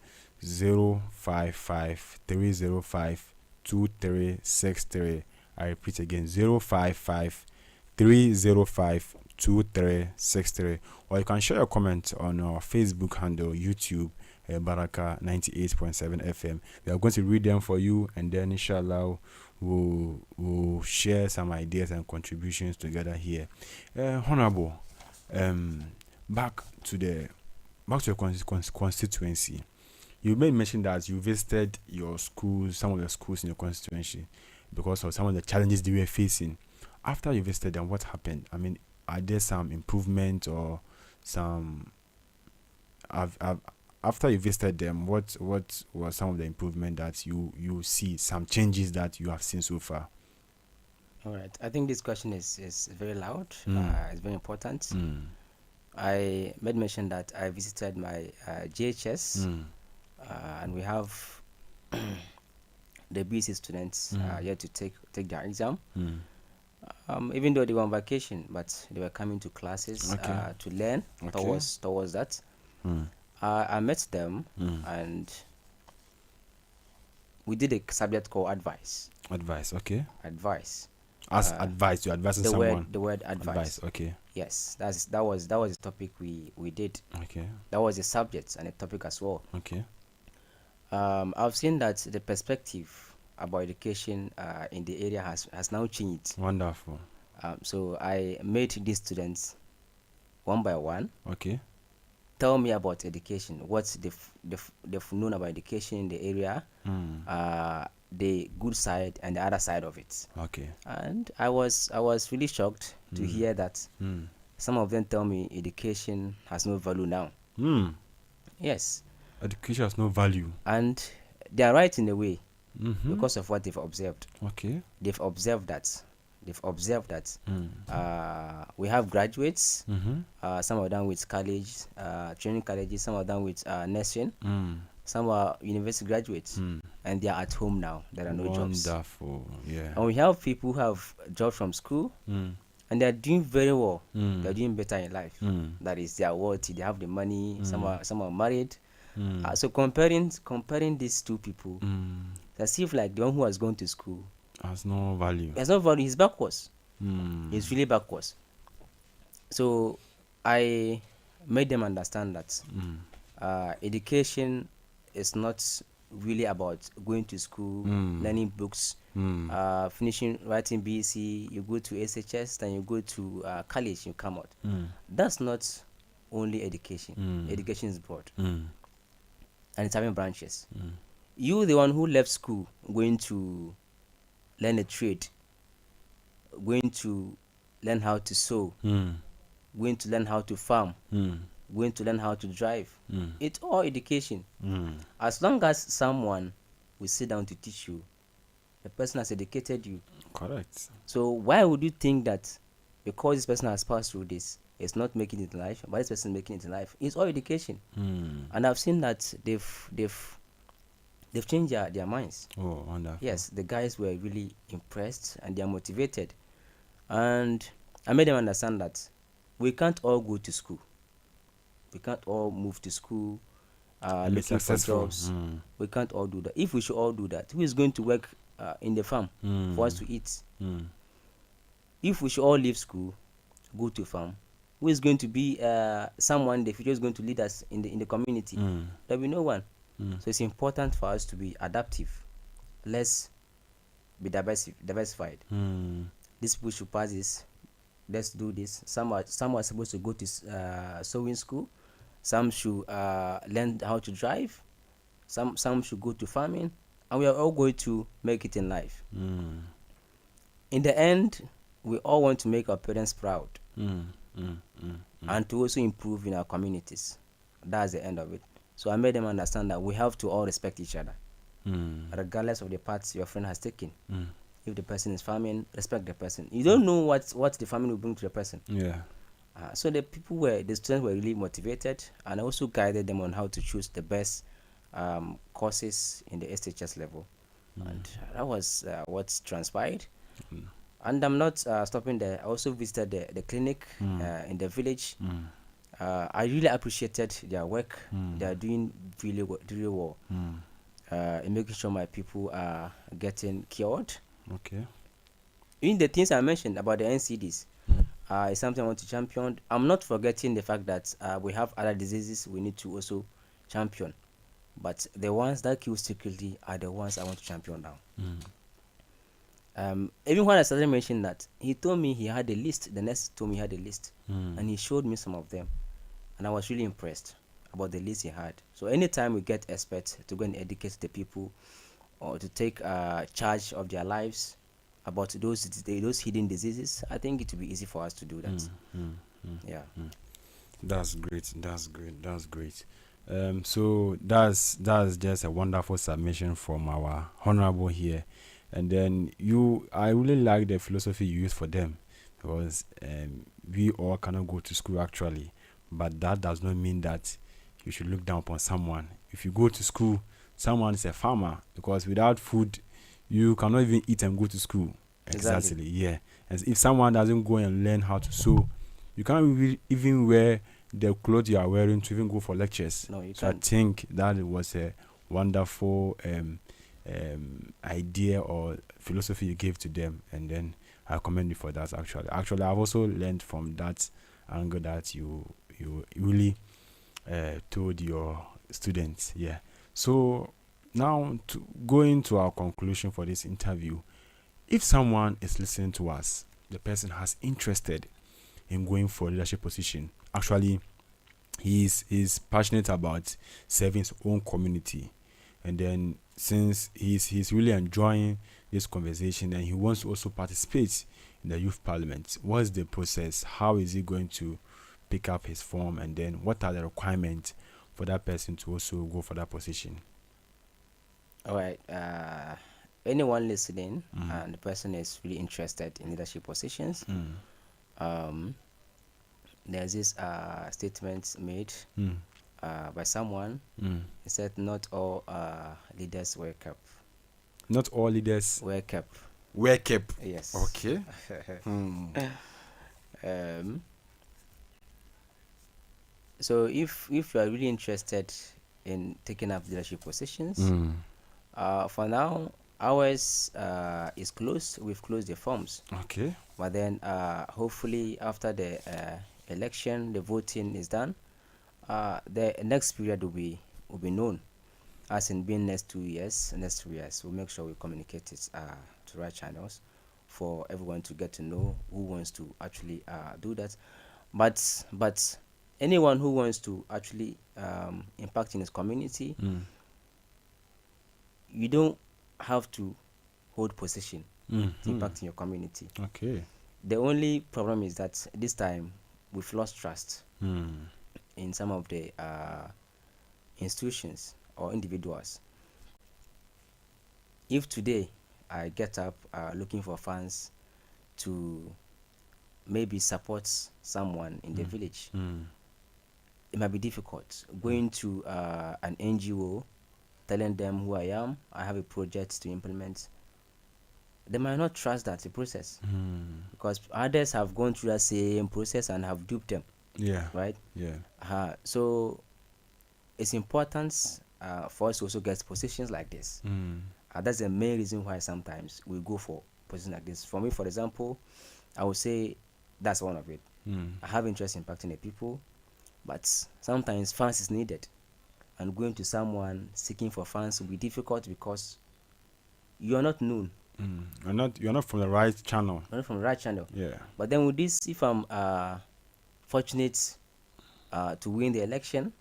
055-305-2363. I repeat again, 055-305-2363, or you can share your comment on our Facebook handle, YouTube, Baraka 98.7 FM. We are going to read them for you, and then inshallah we'll share some ideas and contributions together here. Honorable, back to your constituency. You made mention that you visited your schools, some of the schools in your constituency, because of some of the challenges they were facing. After you visited them, what happened? I mean, are there some improvement or some? After you visited them, what was some of the improvement that you see? Some changes that you have seen so far. All right. I think this question is very loud. It's very important. I made mention that I visited my GHS, and we have the BC students yet to take their exam. Even though they were on vacation, but they were coming to classes to learn towards that. I met them and we did a subject called advice. Advice, okay. Advice. As advice, you advising someone. The word advice. Okay. Yes, that was the topic we did. Okay. That was a subject and a topic as well. Okay. I've seen that the perspective about education in the area has now changed. Wonderful. So I made these students one by one. Okay. Tell me about education. What they've known about education in the area, the good side and the other side of it. Okay. And I was really shocked to hear that some of them tell me education has no value now. Yes. Education has no value. And they are right in a way. Because of what they've observed. Okay. They've observed that we have graduates, some of them with college, training colleges, some of them with nursing, some are university graduates, and they are at home now. There are no jobs. Wonderful, yeah. And we have people who have jobs from school, and they are doing very well. They are doing better in life. That is, they are wealthy. They have the money. Some are married. So comparing these two people, as if like the one who has gone to school has no value. Has no value. He's backwards. He's really backwards. So I made them understand that education is not really about going to school, learning books, finishing writing BC. You go to SHS, then you go to college. You come out. That's not only education. Education is broad. And it's having branches. You, the one who left school, going to learn a trade, going to learn how to sew, going to learn how to farm, going to learn how to drive. It's all education. As long as someone will sit down to teach you, the person has educated you. Correct. So why would you think that because this person has passed through this, it's not making it in life, but this person making it in life. It's all education. And I've seen that they've changed their minds. Oh, wonderful. Yes, the guys were really impressed and they are motivated. And I made them understand that we can't all go to school. We can't all move to school And be looking for successful. jobs. We can't all do that. If we should all do that, who is going to work in the farm for us to eat? If we should all leave school, go to farm, who is going to be someone in the future is going to lead us in the community? There will be no one. So it's important for us to be adaptive. Let's be diversified. These people should pass this. Let's do this. Some are supposed to go to sewing school. Some should learn how to drive. Some should go to farming, and we are all going to make it in life. In the end, we all want to make our parents proud and to also improve in our communities. That's the end of it. So I made them understand that we have to all respect each other, regardless of the paths your friend has taken. If the person is farming, respect the person. You don't know what the farming will bring to the person. Yeah. So the students were really motivated, and I also guided them on how to choose the best courses in the SHS level. And that was what transpired. And I'm not stopping there. I also visited the clinic in the village. I really appreciated their work. They are doing really well in making sure my people are getting cured. Okay. In the things I mentioned about the NCDs, is something I want to champion. I'm not forgetting the fact that we have other diseases we need to also champion. But the ones that kill secretly are the ones I want to champion now. Even when I started mentioning that, he told me he had a list. The nurse told me he had a list. And he showed me some of them. And I was really impressed about the list he had. So anytime we get experts to go and educate the people or to take charge of their lives about those hidden diseases, I think it will be easy for us to do that. Yeah. That's great. That's great. So that's just a wonderful submission from our honorable here. And then I really like the philosophy you use for them, because we all cannot go to school actually, but that does not mean that you should look down upon someone. If you go to school, someone is a farmer, because without food, you cannot even eat and go to school. Exactly. Yeah. And if someone doesn't go and learn how to sew, you can't even wear the clothes you are wearing to even go for lectures. No, you so can't. I think that was a wonderful idea or philosophy you gave to them, and then I commend you for that. Actually, I've also learned from that angle that you really told your students. Yeah. So now to go into our conclusion for this interview, if someone is listening to us, the person has interested in going for a leadership position. Actually, he's passionate about serving his own community, and then since he's really enjoying this conversation and he wants to also participate in the youth parliament, what's the process? How is he going to pick up his form, and then what are the requirements for that person to also go for that position? All right. Anyone listening and the person is really interested in leadership positions, there's this statement made by someone. He said, "Not all leaders wear cap." Not all leaders Wear cap. wear cap. Yes. Okay. So if you are really interested in taking up leadership positions, for now ours is closed. We've closed the forms. Okay. But then hopefully after the election, the voting is done, the next period will be known, as in being next 2 years, next 3 years. We'll make sure we communicate it to right channels for everyone to get to know who wants to actually do that. But anyone who wants to actually impact in his community, you don't have to hold position to impact in your community. Okay. The only problem is that this time we've lost trust in some of the institutions or individuals. If today I get up looking for funds to maybe supports someone in the village, it might be difficult going to an NGO, telling them who I am, I have a project to implement. They might not trust that the process because others have gone through that same process and have duped them. Yeah. Right. Yeah. So it's important for us to also get positions like this. That's the main reason why sometimes we go for positions like this. For me, for example, I would say that's one of it. I have interest in impacting the people, but sometimes funds is needed, and going to someone seeking for funds will be difficult because you are not known. You're not from the right channel. Not from the right channel. Yeah. But then with this, if I'm fortunate to win the election,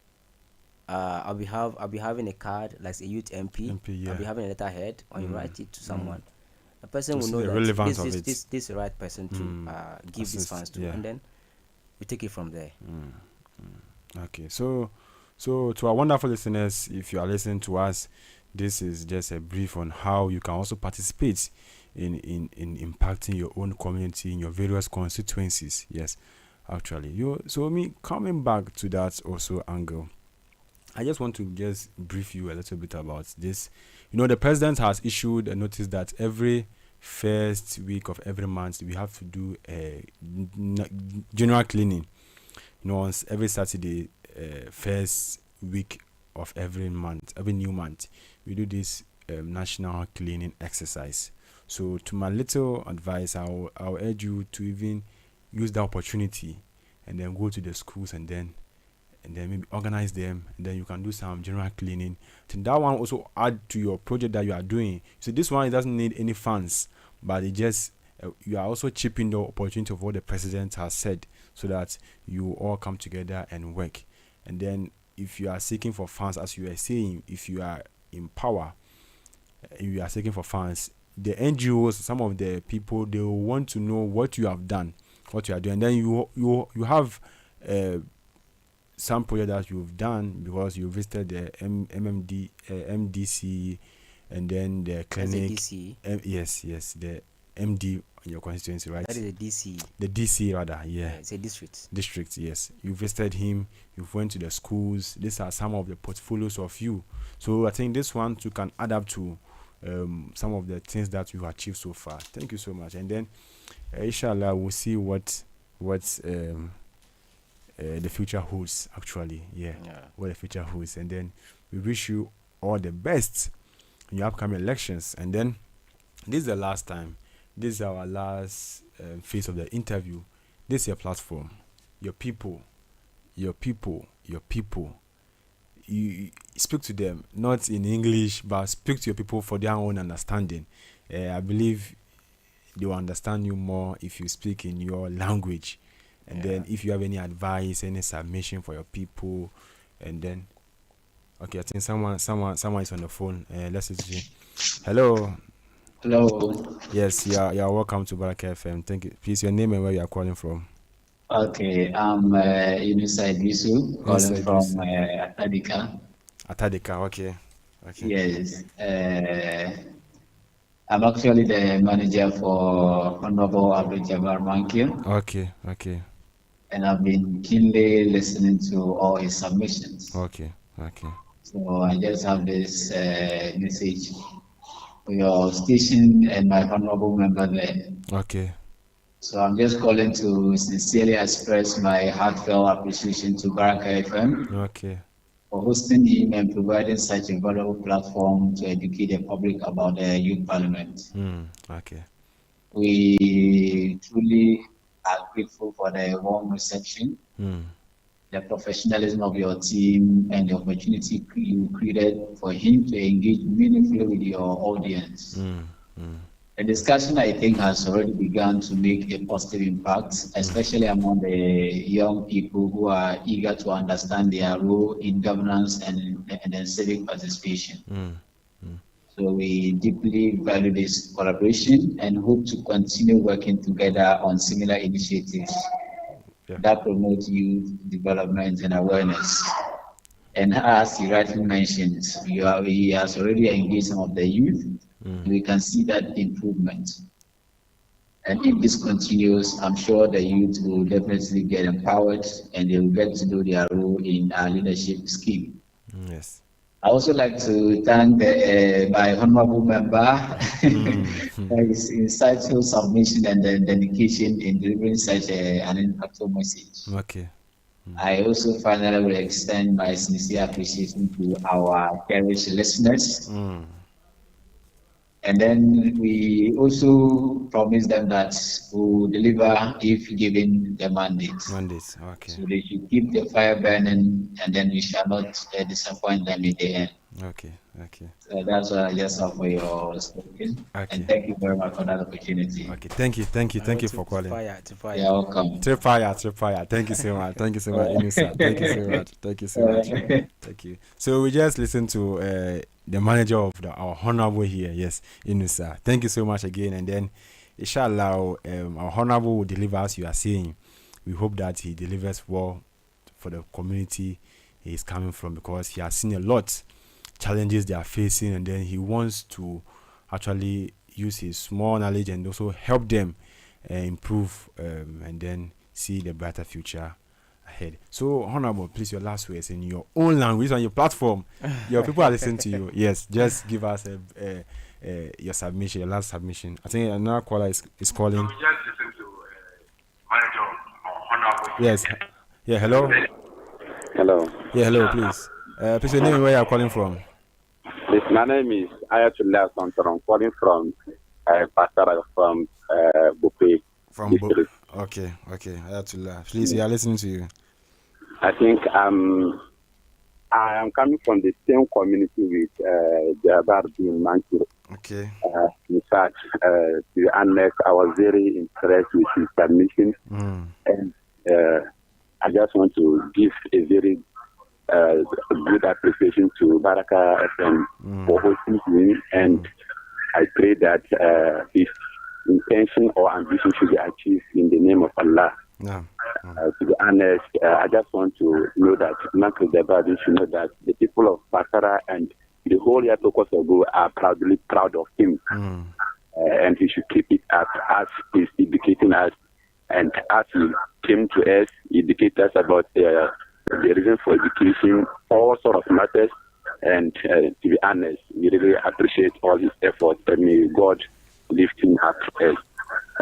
I'll be having a card like a youth MP. Yeah. I'll be having a letterhead, or you write it to someone. The person To will see know the that relevance this of is this the right person to give these Assist, funds to, yeah. and then we take it from there. Okay, so to our wonderful listeners, if you are listening to us, this is just a brief on how you can also participate in impacting your own community in your various constituencies. Yes, actually, so me coming back to that also angle, I just want to just brief you a little bit about this. The president has issued a notice that every first week of every month we have to do a general cleaning. On every Saturday, first week of every month, every new month, we do this national cleaning exercise. So, to my little advice, I'll urge you to even use the opportunity and then go to the schools and then maybe organize them, and then you can do some general cleaning. So that one also add to your project that you are doing. So this one, it doesn't need any funds, but it just you are also chipping the opportunity of what the president has said, so that you all come together and work. And then if you are seeking for funds, as you are saying, if you are in power, you are seeking for funds, the NGOs, some of the people, they will want to know what you have done, what you are doing. And then you have some project that you've done because you visited the MDC, and then the clinic. DC. Yes, the MD in your constituency, right? That is a DC. The DC rather, yeah. It's a district. District, yes. You visited him. You went to the schools. These are some of the portfolios of you. So I think this one too can add up to some of the things that you achieved so far. Thank you so much. And then, inshallah, we'll see what the future holds. Actually, what the future holds. And then we wish you all the best in your upcoming elections. And then this is the last time. This is our last phase of the interview. This is your platform. Your people. You speak to them, not in English, but speak to your people for their own understanding. I believe they will understand you more if you speak in your language. And then if you have any advice, any submission for your people, and then okay, I think someone is on the phone. Let's see. Hello. Hello. Yes, you are welcome to Baraka FM. Thank you. Please, your name and where you are calling from. Okay, I'm Issah calling from Atadika. Atadika, okay. Yes. I'm actually the manager for Honorable Abdul Jabbar Mankil. Okay. And I've been keenly listening to all his submissions. Okay. So I just have this message for your station and my honorable member there. Okay. So I'm just calling to sincerely express my heartfelt appreciation to Baraka FM for hosting him and providing such a valuable platform to educate the public about the youth parliament. Okay. We truly are grateful for the warm reception, the professionalism of your team, and the opportunity you created for him to engage meaningfully with your audience. The discussion, I think, has already begun to make a positive impact, especially among the young people who are eager to understand their role in governance and civic participation. So we deeply value this collaboration and hope to continue working together on similar initiatives that promote youth development and awareness. And as he rightly mentioned, he has already engaged some of the youth. We can see that improvement. And if this continues, I'm sure the youth will definitely get empowered and they will get to do their role in our leadership scheme. Yes. I also like to thank my honorable member for his insightful submission and dedication in delivering such an impactful message. Okay. I also finally will extend my sincere appreciation to our cherished listeners. And then we also promise them that we will deliver if given the mandate. Mondays. Okay. So they should keep the fire burning, and then we shall not disappoint them in the end. Okay. Okay. So that's what I just have for your speaking. Okay. And thank you very much for that opportunity. Okay. Thank you for calling. You're welcome. Trip fire. Thank you so much. Thank you so much, Issah. Thank you so much. Thank you so much. Thank you. So we just listened to the manager of our honorable here, yes, Issah. Thank you so much again. And then, inshallah, our honorable will deliver as you are saying. We hope that he delivers well for the community he is coming from, because he has seen a lot challenges they are facing, and then he wants to actually use his small knowledge and also help them improve and then see the brighter future ahead. So, Honorable, please, your last words in your own language on your platform. Your people are listening to you. Yes, just give us your submission, your last submission. I think another caller is calling. So we just listen to manager Honorable. Yes. Yeah, hello. Hello. Yeah, hello, please. Please, your name and where you are calling from. Yes, my name is Ayatollah Santor. I'm calling from Pasara, from Bupe. From Bupe. Okay. Ayatollah, please, we are listening to you. I think I am coming from the same community with Jabar bin Mansur. Okay. In fact, to be honest, I was very impressed with his submission. And I just want to give a very good appreciation to Baraka FM for hosting me, and I pray that his intention or ambition should be achieved in the name of Allah. To be honest, I just want to know that Michael Debadi should know that the people of Basara and the whole Yatoko Sogo are proud of him. And he should keep it up as he's educating us, and as he came to us, educate us about the reason for education, all sort of matters. And to be honest, we really appreciate all his efforts, and may God lift him up.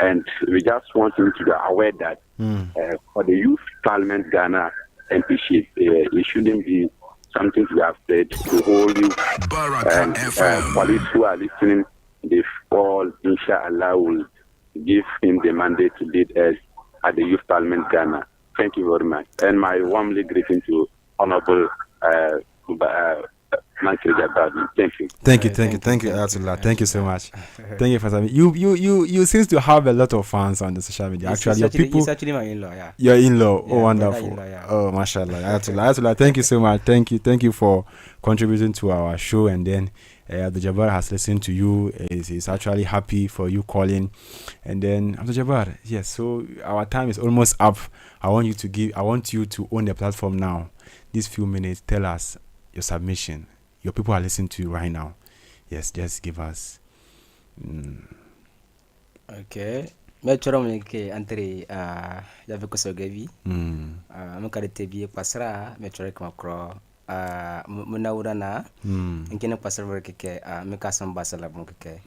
And we just want him to be aware that for the Youth Parliament Ghana MPship, it shouldn't be something to be afraid to hold you. And police who are listening, they all, inshallah, will give him the mandate to lead us at the Youth Parliament Ghana. Thank you very much. And my warmly greeting to Honorable Thank you. Thank you, Ayatollah. Thank you so much. Thank you for that. You seem to have a lot of fans on the social media. Actually, your people. He's actually my in-law. Yeah. Your in-law. Yeah, oh, wonderful. In-law, yeah. Oh, mashallah. Ayatollah, thank you so much. Thank you for contributing to our show. And then Abdul Jabbar has listened to you. He's actually happy for you calling. And then Abdul Jabbar, yes. So our time is almost up. I want you to own the platform now. These few minutes, tell us your submission. Your people are listening to you right now. Yes, just give us. Okay. Me choro me ke antri ya veko so gavi. Me kare tebi pasra me choro kama kro muna urana. Inkene pasra verke ke me kasam basala mo ke.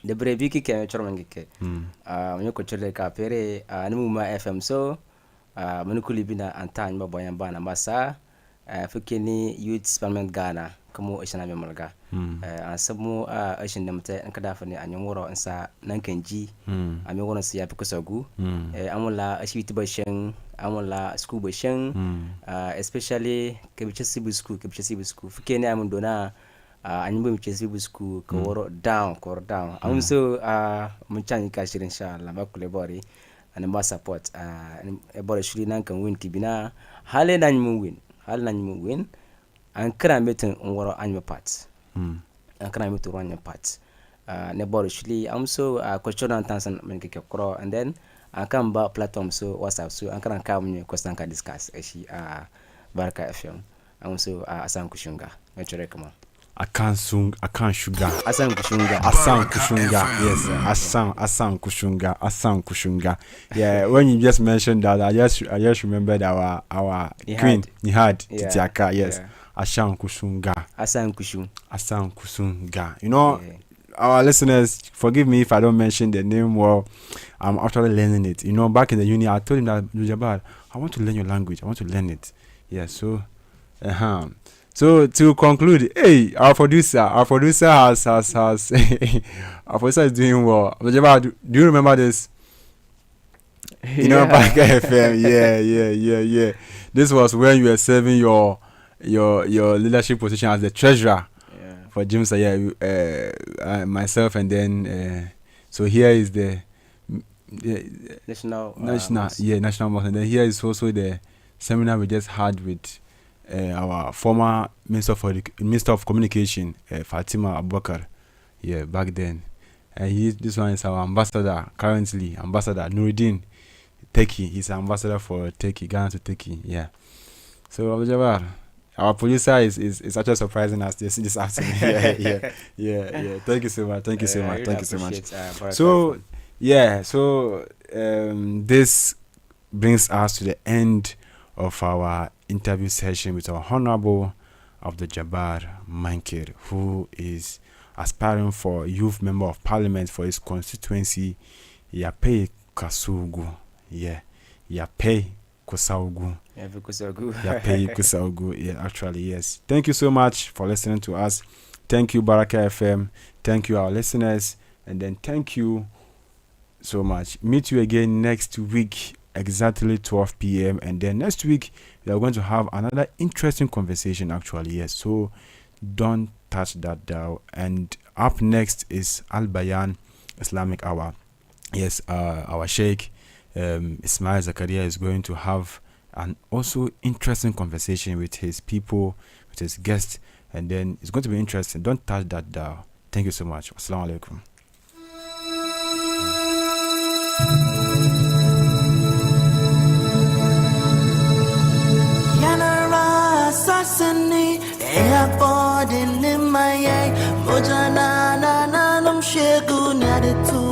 De brevi ke me choro me ke. Me ko choro ka pere ni muma FM so me kulibina antany ba boyan bana masa. Fikini Youth Parliament Ghana kamu ishana memolga asamu ishin namte an kada fani anyon woro insa nan kanji ami wono siya pikosogu amula ashiti bashin amula school bashin especially kebiche sibu school fikini amundona anyimbo michesibu school ko woro down amun so munchanyi kashir inshallah bakule bori and ma support e bori shuri nan kan win kibina hale nan mu win hal nañ mu win an kra metin woro an me pat an kra metin woro an pat ne boro shili am so ko chodan tansan men ke kro, and then an kan ba platform so WhatsApp so an kan ka mun ko san ka discuss shi Baraka FM am so asan kushunga me chore kama. Akan Sugar. Asan Kushunga. Asan Kushunga. Yes, Asan Kushunga. Yeah, when you just mentioned that, I just remembered our queen, Nihad Titiaka. Yes, yeah. Asan Kushunga. Asan Kushunga. You know, our listeners, forgive me if I don't mention the name. Well, I'm actually learning it. You know, back in the uni, I told him that, Jabbar, I want to learn your language. I want to learn it. Yeah, so, So to conclude, hey, our producer has our producer is doing well. Jabbar, do you remember this? You know, back FM. Yeah. This was when you were serving your leadership position as the treasurer. For James, myself, and then so here is the national mosque, and then here is also the seminar we just had with our former Minister of Communication, Fatima Abubakar. Yeah, back then, this one is our ambassador currently, Ambassador Nuruddin Teki. He's ambassador for Teki, Ghana to Teki. Yeah, so Jabbar, our producer is actually surprising us this afternoon. Yeah. Thank you so much. So this brings us to the end of our interview session with our Honorable Abdul Jabbar Mankir, who is aspiring for Youth Member of Parliament for his constituency, Yape Kasugu. Yape Kusaugu. Yeah, actually, yes. Thank you so much for listening to us. Thank you, Baraka FM. Thank you, our listeners. And then thank you so much. Meet you again next week, exactly 12 p.m. And then next week, we are going to have another interesting conversation, actually, yes. So don't touch that dial. And up next is Al Bayan Islamic Hour. Yes, our Sheikh Ismail Zakaria is going to have an also interesting conversation with his people, with his guests, and then it's going to be interesting. Don't touch that dial. Thank you so much. Assalamu alaikum. Yanara Sassani, Airport in my Mojana, Nanum Shegu, Naditu.